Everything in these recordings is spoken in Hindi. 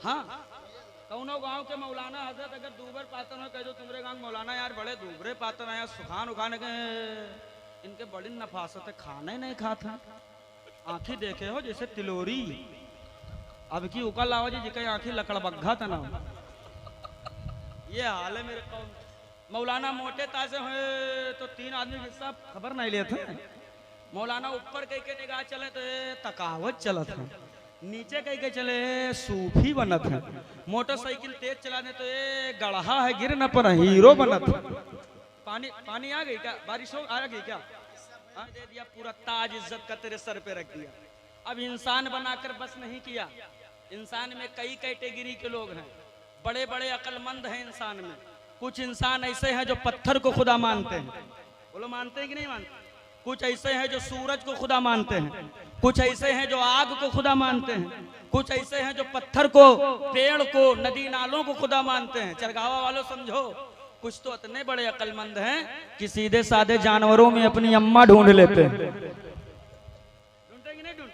हाँ, कौनो गांव के मौलाना हजरत अगर दूबर पातन हो कह दो तुम्हारे गांव मौलाना यार बड़े दूबरे पातन है, सुखान उखाने के इनके बड़ी नफासत है, खाना ही नहीं खाता, आंखी देखे हो जैसे तिलोरी। अब की उकल आओ जी जिके आंखी लकड़बग्घा तना, ये हाल है मेरे कौन। मौलाना मोटे ताजे हुए तो 3 आदमी के साथ खबर नहीं लेते, मौलाना ऊपर कह के निगाह चले तो तकावत चलत है, नीचे कह के चले सूफी बनत है, मोटरसाइकिल तेज चलाने तो ये गढ़ा है गिर न पर हीरो बनत है। पानी पानी आ गई क्या, बारिश हो आ गई क्या? हाँ दे दिया, पूरा ताज इज्जत का तेरे सर पे रख दिया। अब इंसान बनाकर बस नहीं किया, इंसान में कई कैटेगरी के लोग हैं, बड़े बड़े अक्लमंद हैं इंसान में। कुछ इंसान ऐसे हैं जो पत्थर को खुदा मानते हैं, बोलो मानते हैं कि नहीं मानते? कुछ ऐसे हैं जो सूरज को खुदा मानते हैं, कुछ ऐसे हैं जो आग को खुदा मानते हैं, कुछ ऐसे हैं जो पत्थर को, पेड़ को, नदी नालों को खुदा मानते हैं। चरगावा वालों समझो, कुछ तो इतने बड़े अक्लमंद हैं कि सीधे साधे जानवरों में अपनी अम्मा ढूंढ लेते हैं। ढूंढते कि नहीं ढूंढते?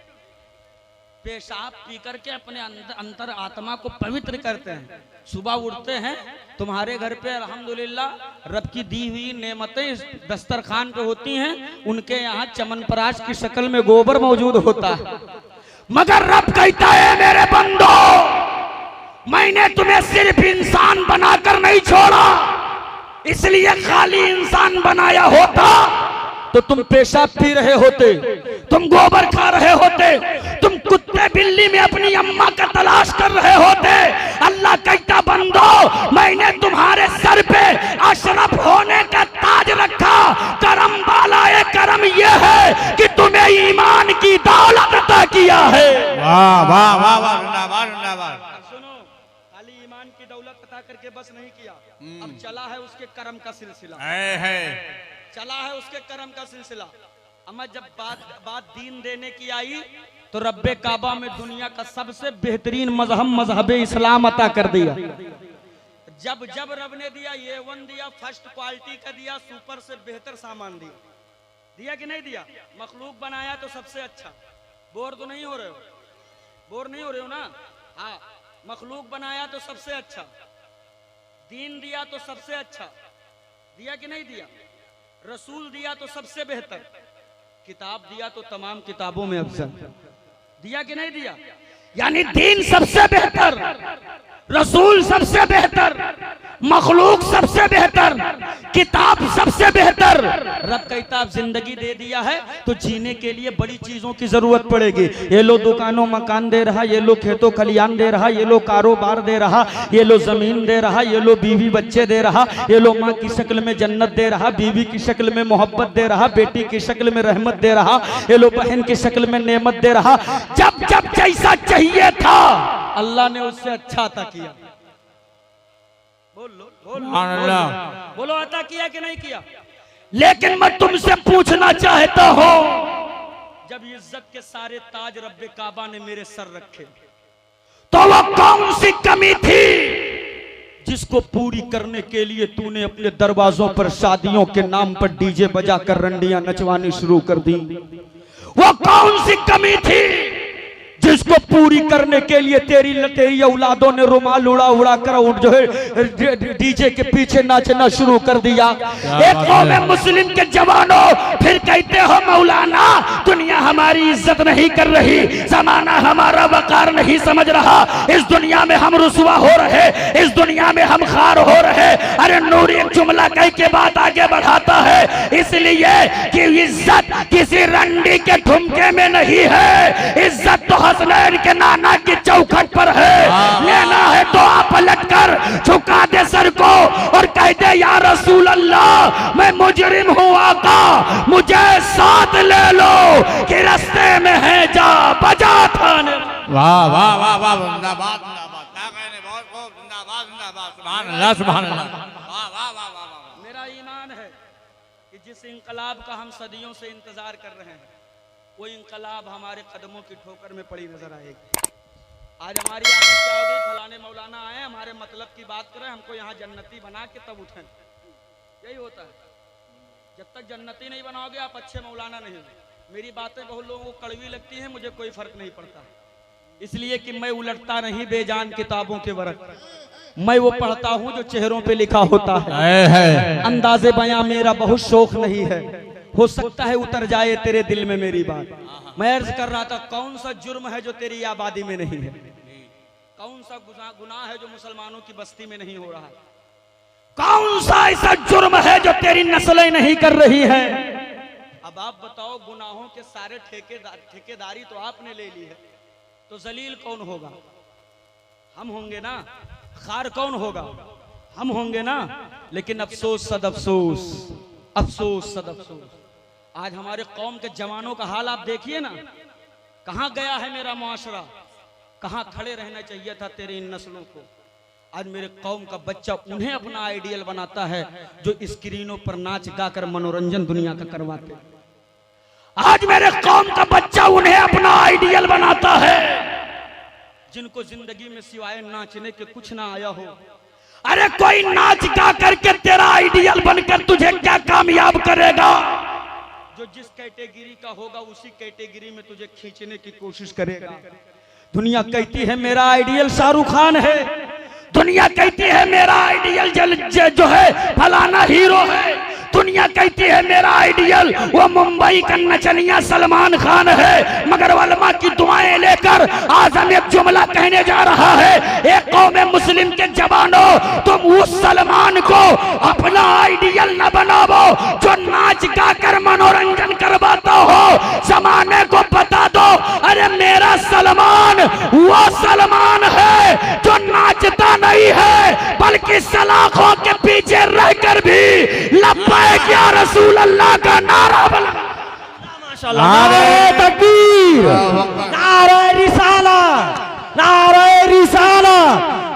पेशाब पी करके अपने अंतर आत्मा को पवित्र करते हैं। सुबह उठते हैं, तुम्हारे घर पे अल्हम्दुलिल्लाह रब की दी हुई नेमतें दस्तरखान पे होती हैं, उनके यहाँ चमनप्राश की शक्ल में गोबर मौजूद होता है, मगर रब कहता है मेरे बंदो, मैंने तुम्हें सिर्फ इंसान बनाकर नहीं छोड़ा, इसलिए खाली इंसान बनाया होता तो तुम पेशाब पी रहे होते, तुम गोबर खा रहे होते, तुम कुत्ते बिल्ली में अपनी अम्मा का तलाश कर रहे होते। अल्लाह कहता बंदो, मैंने तुम्हारे सर पे अशरफ होने का ताज रखा। करम वाला है, करम यह है कि तुम्हें ईमान की दौलत अता किया है। वाह वाह वाह वाह, जिंदाबाद। सुनो, खाली ईमान की दौलत अता करके बस नहीं किया, अब चला है उसके कर्म का सिलसिला, चला है उसके कर्म का सिलसिला। अम्मा जब बात दीन देने की आई तो रब्बे काबा में दुनिया का सबसे बेहतरीन मजहब मजहब इस्लाम अता कर दिया। जब जब रब ने दिया, A1 दिया, फर्स्ट क्वालिटी का दिया, सुपर से बेहतर सामान दिया, दिया कि नहीं दिया? मखलूक बनाया तो सबसे अच्छा, बोर तो नहीं हो रहे हो, बोर नहीं हो रहे हो ना? हाँ, मखलूक बनाया तो सबसे अच्छा, दीन दिया तो सबसे अच्छा, दिया कि नहीं दिया? रसूल दिया तो सबसे बेहतर, किताब दिया तो तमाम किताबों में अफजल, दिया कि नहीं दिया? यानी दीन सबसे बेहतर, रसूल सबसे बेहतर, मखलूक सबसे बेहतर, किताब सबसे बेहतर। रब कहता है जिंदगी दे दिया है तो जीने के लिए बड़ी चीजों की जरूरत पड़ेगी। ये लो दुकानों मकान दे रहा, ये लो खेतों खलियान दे रहा, ये लो कारोबार दे रहा, ये लो जमीन दे रहा, ये लो बीवी बच्चे दे रहा, ये लो माँ की शक्ल में जन्नत दे रहा, बीवी की शक्ल में मोहब्बत दे रहा, बेटी की शक्ल में रहमत दे रहा, ये लो बहन की शक्ल में नेमत दे रहा। जब जब जैसा चाहिए था अल्लाह ने उससे अच्छा अता किया। बोलो बोलो, अता किया कि नहीं किया? लेकिन मैं तुमसे पूछना चाहता हूं, जब इज्जत के सारे ताज रब्बे काबा ने मेरे सर रखे तो वो कौन सी कमी थी जिसको पूरी करने के लिए तूने अपने दरवाजों पर शादियों के नाम पर डीजे बजाकर रंडियां नचवानी शुरू कर दी? वो कौन सी कमी थी जिसको पूरी करने के लिए तेरी औलादों ने रुमाल उड़ा उड़ा कर जो है डीजे के पीछे नाचना शुरू कर दिया? एक कौम मुस्लिम के जवानों, फिर कहते हो मौलाना दुनिया हमारी इज्जत नहीं कर रही, जमाना हमारा वकार नहीं समझ रहा, इस दुनिया में हम रुसवा हो रहे, इस दुनिया में हम खार हो रहे। अरे नूर एक जुमला कह के बात आगे बढ़ाता है, इसलिए कि इज्जत किसी रंडी के ठुमके में नहीं है, इज्जत तो हसनैन के नाना की चौखट पर है। लेना है तो आप पलट कर झुका दे सर को और कह दे या रसूल अल्लाह मैं मुजरिम हूँ आका, मुझे साथ ले लो कि रास्ते में है जा बजा थाने। वाह वाह वाह वाह, जिंदाबाद जिंदाबाद, क्या कहने, बहुत खूब, जिंदाबाद जिंदाबाद, सुभान अल्लाह सुभान अल्लाह, वाह वाह वाह वाह। मेरा ईमान है कि जिस इंकलाब का हम सदियों से इंतजार कर रहे हैं वो इंकलाब हमारे कदमों की ठोकर में पड़ी नजर आएगी। आज हमारी आदत क्या होगी, फलाने मौलाना आए हमारे मतलब की बात करें, हमको यहाँ जन्नती बना के तब उठें, यही होता है। जब तक जन्नती नहीं बनाओगे आप अच्छे मौलाना नहीं हो। मेरी बातें बहुत लोगों को कड़वी लगती हैं, मुझे कोई फर्क नहीं पड़ता, इसलिए कि मैं उलटता नहीं बेजान किताबों के वर्क, मैं वो पढ़ता हूँ जो चेहरों पे लिखा होता है। अंदाजे बयां मेरा बहुत शौक नहीं है, हो सकता है उतर जाए तेरे दिल में मेरी बात। मैं अर्ज कर रहा था, कौन सा जुर्म है जो तेरी आबादी में नहीं है? कौन सा गुनाह है जो मुसलमानों की बस्ती में नहीं हो रहा है? कौन सा ऐसा जुर्म है जो तेरी नस्लें नहीं कर रही है? अब आप बताओ, गुनाहों के सारे ठेकेदारी तो आपने ले ली है, तो जलील कौन होगा? हम होंगे ना। खार कौन होगा? हम होंगे ना। लेकिन अफसोस सद अफसोस, अफसोस सद अफसोस, आज हमारे कौम के जवानों का हाल आप देखिए ना। कहां गया है मेरा मुआशरा? कहां खड़े रहना चाहिए था तेरी इन नस्लों को? आज मेरे कौम का बच्चा उन्हें अपना आइडियल बनाता है जो स्क्रीनों पर नाच गाकर मनोरंजन दुनिया का करवाते। आज मेरे कौम का बच्चा उन्हें अपना आइडियल बनाता है जिनको जिंदगी में सिवाय नाचने के कुछ ना आया हो। अरे कोई नाच गा करके तेरा आइडियल बनकर तुझे क्या कामयाब करेगा? जो जिस कैटेगरी का होगा उसी कैटेगरी में तुझे खींचने की कोशिश करेगा। दुनिया कहती है मेरा आइडियल शाहरुख खान है, दुनिया कहती है मेरा आइडियल जो है फलाना हीरो है, दुनिया कहती है मेरा आइडियल वो मुंबई का नचनिया सलमान खान है। मगर वलमा की दुआएं लेकर आज हम एक जुमला कहने जा रहा है, एक कौम मुस्लिम के जवानों, तुम उस सलमान को अपना आइडियल न बनाओ जो नाच गाकर मनोरंजन करवाता हो। जमाने को बता दो, अरे मेरा सलमान वो सलमान है जो नाचता नहीं है बल्कि सलाखों के पीछे रहकर भी लब्बैक या रसूल अल्लाह का नारा बुलंद। नारे तकबीर, नारे रिसाला, नारे रिसाला,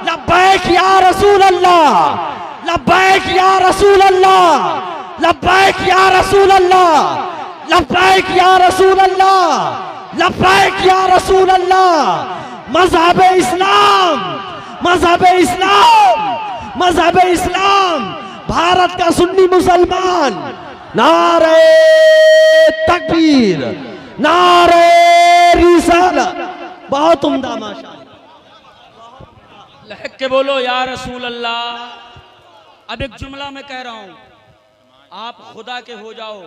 लब्बैक या रसूल अल्लाह, लब्बैक या रसूल अल्लाह, लब्बैक या रसूल अल्लाह, लब्बैक या रसूल अल्लाह, लब्बैक या रसूल अल्लाह। मज़हब इस्लाम, मज़हब इस्लाम, मज़हब इस्लाम, भारत का सुन्नी मुसलमान, नारे तकबीर, नारे रिसाला। बहुत उम्दा माशाअल्लाह, लहक के बोलो या रसूल अल्लाह। अब एक जुमला मैं कह रहा हूं, आप खुदा के हो जाओ,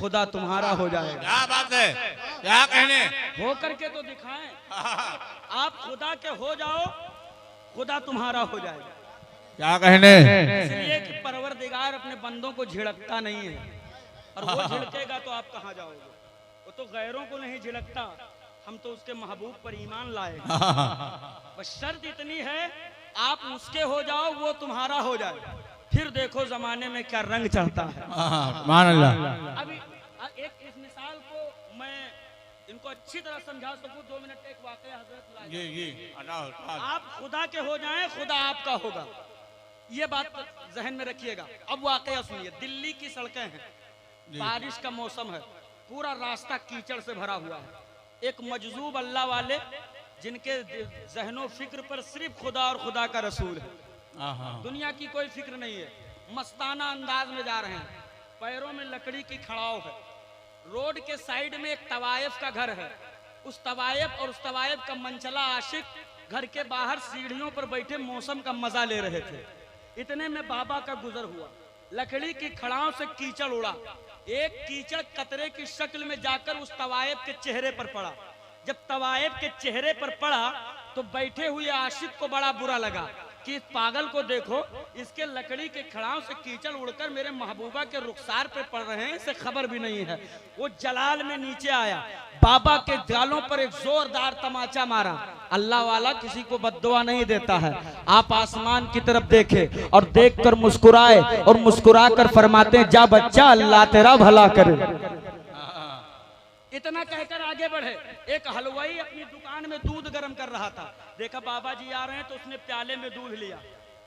खुदा तुम्हारा हो जाएगा। क्या बात है, क्या कहने? हो करके तो दिखाएं। आप खुदा के हो जाओ, खुदा तुम्हारा हो जाएगा। क्या कहने? इसलिए कि परवरदिगार अपने बंदों को झिड़कता नहीं है, और वो झिड़केगा तो आप कहां जाओगे? वो तो गैरों को नहीं झिड़कता, हम तो उसके महबूब पर ईमान लाए। बस शर्त इतनी है, आप उसके हो जाओ, वो तुम्हारा हो जाए, फिर देखो जमाने में क्या रंग चढ़ता है। सुभान अल्लाह। अभी एक इस मिसाल को मैं इनको अच्छी तरह समझा सकूं, 2 मिनट एक वाकया हजरत जी। आप खुदा के हो जाएं, खुदा आपका होगा, ये बात जहन में रखिएगा। अब वाकया सुनिए, दिल्ली की सड़कें हैं, बारिश का मौसम है, पूरा रास्ता कीचड़ से भरा हुआ है। एक मजजूब अल्लाह वाले जिनके जहनो फिक्र पर सिर्फ खुदा और खुदा का रसूल है, दुनिया की कोई फिक्र नहीं है, मस्ताना अंदाज में जा रहे हैं, पैरों में लकड़ी की खड़ाव है, रोड के साइड में एक तवायफ का घर है, उस तवायफ और उस तवायफ का मनचला आशिक घर के बाहर सीढ़ियों पर बैठे मौसम का मजा ले रहे थे। इतने में बाबा का गुजर हुआ, लकड़ी की खड़ाव से कीचड़ उड़ा, एक कीचड़ कतरे की शक्ल में जाकर उस तवायफ के चेहरे पर पड़ा। जब तवायफ के चेहरे पर पड़ा तो बैठे हुए आशिक को बड़ा बुरा लगा कि इस पागल को देखो, इसके लकड़ी के खड़ाव से कीचड़ उड़कर मेरे महबूबा के रुखसार पे पड़ रहे हैं, इसे खबर भी नहीं है। वो जलाल में नीचे आया, बाबा के गालों पर एक जोरदार तमाचा मारा। अल्लाह वाला किसी को बद्दुआ नहीं देता है। आप आसमान की तरफ देखे और देखकर मुस्कुराए और मुस्कुरा कर फरमाते हैं, जा बच्चा अल्लाह तेरा भला करे। इतना कहकर आगे बढ़े। एक हलवाई अपनी दुकान में दूध गर्म कर रहा था, देखा बाबा जी आ रहे हैं तो उसने प्याले में दूध लिया,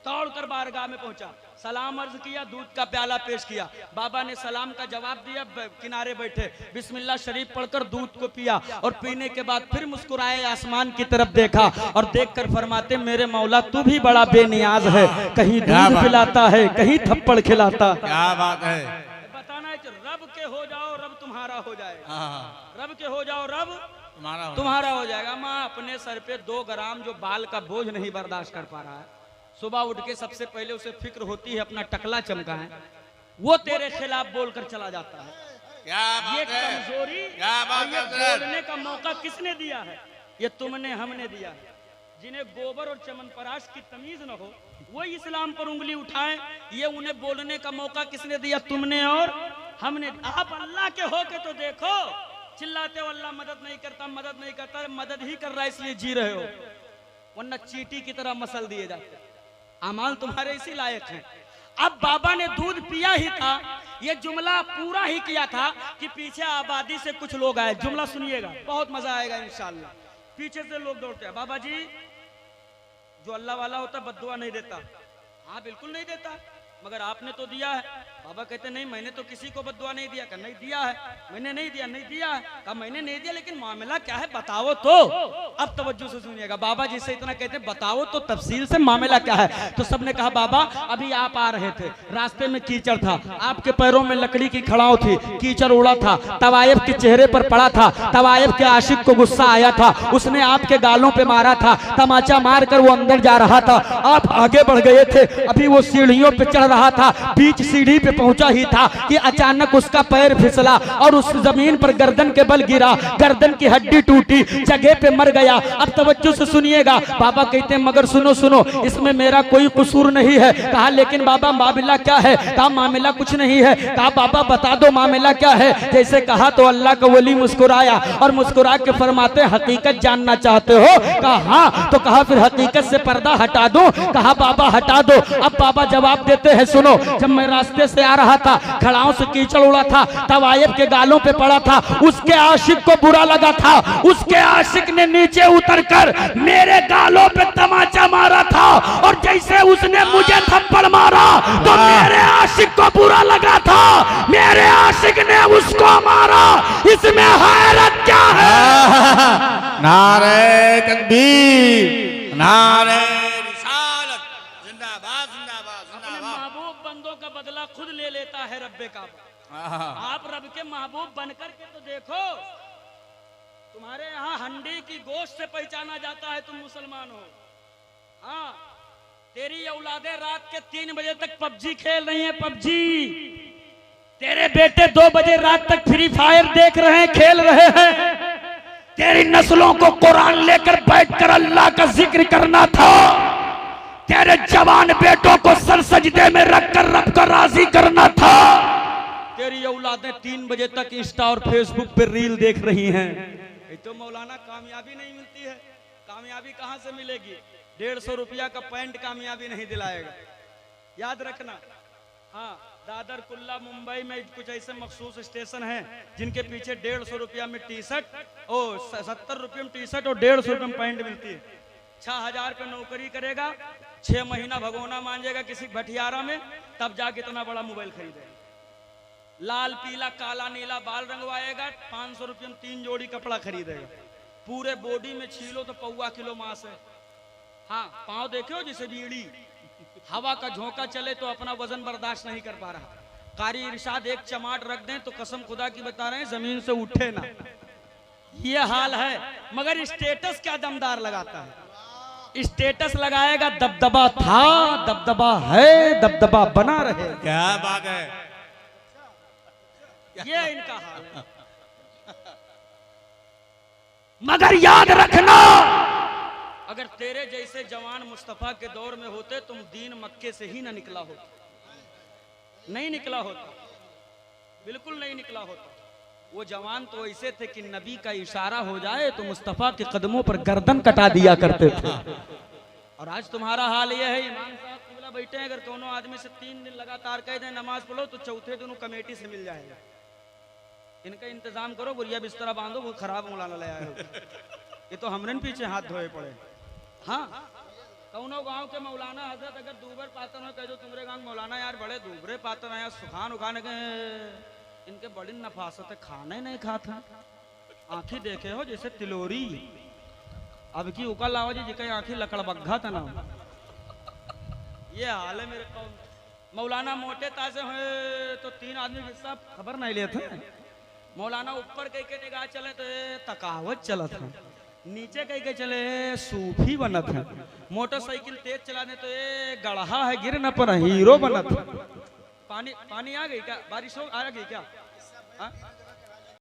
दौड़कर बारगाह में पहुंचा, सलाम अर्ज किया, दूध का प्याला पेश किया। बाबा ने सलाम का जवाब दिया, किनारे बैठे बिस्मिल्लाह शरीफ पढ़कर दूध को पिया और पीने के बाद फिर मुस्कुराए, आसमान की तरफ देखा और देखकर फरमाते, मेरे मौला तू भी बड़ा बेनियाज है, कहीं दूध पिलाता है, कहीं थप्पड़ खिलाता। क्या बात है, बताना है कि रब के हो जाओ, रब तुम्हारा हो जाएगा। रब के हो जाओ, रब तुम्हारा हो जाएगा। माँ अपने सर पे 2 ग्राम जो बाल का बोझ नहीं बर्दाश्त कर पा रहा है, सुबह उठ के सबसे पहले उसे फिक्र होती है अपना टकला चमका है, वो तेरे खिलाफ बोलकर चला जाता है। क्या ये बात है? कमजोरी क्या बात और ये है? बोलने का मौका किसने दिया है? ये तुमने, हमने दिया है। जिन्हें गोबर और चमनप्राश की तमीज न हो वो इस्लाम पर उंगली उठाएं, ये उन्हें बोलने का मौका किसने दिया? तुमने और हमने। आप अल्लाह के हो के तो देखो, चिल्लाते हो अल्लाह मदद नहीं करता, मदद नहीं करता, मदद ही कर रहा है इसलिए जी रहे हो, वरना चींटी की तरह मसल दिए जाते। अमाल तुम्हारे इसी लायक हैं। अब बाबा ने दूध पिया ही था, ये जुमला पूरा ही किया था कि पीछे आबादी से कुछ लोग आए। जुमला सुनिएगा, बहुत मजा आएगा इंशाल्लाह। पीछे से लोग दौड़ते हैं, बाबा जी जो अल्लाह वाला होता बद्दुआ नहीं देता। हाँ बिल्कुल नहीं देता, मगर आपने तो दिया है। बाबा कहते नहीं, मैंने तो किसी को बद्दुआ नहीं दिया। नहीं दिया है, मैंने नहीं दिया, नहीं दिया है। कहा मैंने नहीं दिया, लेकिन मामला क्या है बताओ तो। अब तवज्जो से सुनिएगा, बाबा जी से इतना कहते बताओ तो तफसील से मामला क्या है। तो सबने कहा बाबा अभी आप आ रहे थे, रास्ते में कीचड़ था, आपके पैरों में लकड़ी की खड़ाव थी, कीचड़ उड़ा था, तवायफ के चेहरे पर पड़ा था, तवायफ के आशिक को गुस्सा आया था, उसने आपके गालों पे मारा था, तमाचा मारकर वो अंदर जा रहा था, आप आगे बढ़ गए थे, अभी वो सीढ़ियों पे चढ़ रहा था, बीच सीढ़ी पे पहुंचा ही था कि अचानक उसका पैर फिसला और उस जमीन पर गर्दन के बल गिरा, गर्दन की हड्डी टूटी, जगह पे मर गया। अब तवज्जो से सुनिएगा, बाबा कहते हैं मगर सुनो सुनो, इसमें मेरा कोई कसूर नहीं है। कहा लेकिन बाबा मामला क्या है? कहा मामला कुछ नहीं है। कहा बाबा बता दो मामला क्या है। जैसे कहा तो अल्लाह का वली मुस्कुराया और मुस्कुरा के फरमाते हकीकत जानना चाहते हो? कहा हाँ। तो कहा फिर हकीकत से पर्दा हटा दो। कहा बाबा हटा दो। अब बाबा जवाब देते हैं सुनो, जब मैं रास्ते से आ रहा था, खड़ाओं से कीचड़ उड़ा था, तवायफ के गालों पे पड़ा था, उसके आशिक को बुरा लगा था, उसके आशिक ने नीचे उतरकर मेरे गालों पे तमाचा मारा था और जैसे उसने मुझे थप्पड़ मारा तो मेरे आशिक को बुरा लगा था, मेरे आशिक ने उसको मारा। इसमें हैरत क्या है? नारे तकबीर, नारे रिसालत, जिंदाबाद जिंदाबाद अपने जिंदाबाद। महबूब बंदों का बदला खुद ले लेता है रब्बे काबा। आप रब के महबूब बनकर के तो देखो, तुम्हारे यहाँ हंडी की गोश्त से पहचाना जाता है तुम मुसलमान हो। हाँ, तेरी औलादे रात के 3 बजे तक पबजी खेल रही हैं, पबजी। तेरे बेटे 2 बजे रात तक फ्री फायर देख रहे हैं, खेल रहे हैं। तेरी नस्लों को कुरान लेकर बैठकर अल्लाह का जिक्र करना था। तेरे जवान बेटों को सर सजदे में रखकर रब को राजी करना था। तेरी औलादें 3 बजे तक इंस्टा और फेसबुक पे रील देख रही हैं। ये तो मौलाना कामयाबी नहीं मिलती है। कामयाबी कहां से मिलेगी? 150 रुपया का पैंट कामयाबी नहीं दिलाएगा, याद रखना। हाँ, दादर कुल्ला मुंबई में कुछ ऐसे मखसूस स्टेशन हैं जिनके पीछे 150 रुपया में टी शर्ट और 70 रुपये में टी शर्ट और 150 रुपये में पैंट मिलती है। 6000 पे नौकरी करेगा, 6 महीना भगोना मांगेगा किसी भटियारा में, तब जाके इतना बड़ा मोबाइल खरीदेगा। लाल पीला काला नीला बाल रंगवाएगा, 500 रुपये में 3 जोड़ी कपड़ा खरीदेगा। पूरे बॉडी में छीलो तो 1.25 किलो मांस है। हाँ, पाँव देखे हो जिसे बीड़ी, हवा का झोंका चले तो अपना वजन बर्दाश्त नहीं कर पा रहा। कारी इरशाद एक चमाट रख दें तो कसम खुदा की बता रहे हैं जमीन से उठे ना, ये हाल है। मगर स्टेटस क्या दमदार लगाता है। स्टेटस लगाएगा, दबदबा था, दबदबा है, दबदबा बना रहे। क्या बात है? ये इनका हाल है। मगर याद रखना, अगर तेरे जैसे जवान मुस्तफा के दौर में होते, तुम दीन मक्के से ही ना निकला होता, नहीं निकला होता, बिल्कुल नहीं निकला होता। वो जवान तो ऐसे थे कि नबी का इशारा हो जाए तो मुस्तफा के कदमों पर गर्दन कटा दिया करते थे। और आज तुम्हारा हाल ये है, इमाम साहब किबला बैठे हैं, अगर कोनो आदमी से 3 दिन लगातार कह दें नमाज पढ़ो तो चौथे दिन कमेटी से मिल जाएगा। इनका इंतजाम करो, बुरिया बिस्तरा बांधो, वो खराब मौलाना ले आए हो। ये तो हमने पीछे हाथ धोए पड़े। हाँ, कौनो गांव के मौलाना हजरत अगर दूबर पातन हो, कह दो तुम्हारे गांव मौलाना यार बड़े दूबरे पातन है, सुखान उखाने के इनके बड़ी नफासत है, खाना ही नहीं खाता। आंखी देखे हो जैसे तिलोरी, अब की उकल लाओ जी जिके आंखी लकड़बग्घा तना। ये हाल है मेरे कौन। मौलाना मोटे ताजे हुए तो 3 आदमी के साथ खबर नहीं लेते। मौलाना ऊपर कह के निगाह चले तो ये तकावत चलत है, नीचे कह के चले सूफी बनत है, मोटरसाइकिल तेज चलाने तो ये गढ़ा है गिर न पर हीरो बनत है। पानी पानी आ गई क्या, बारिश हो आ गई क्या? हाँ?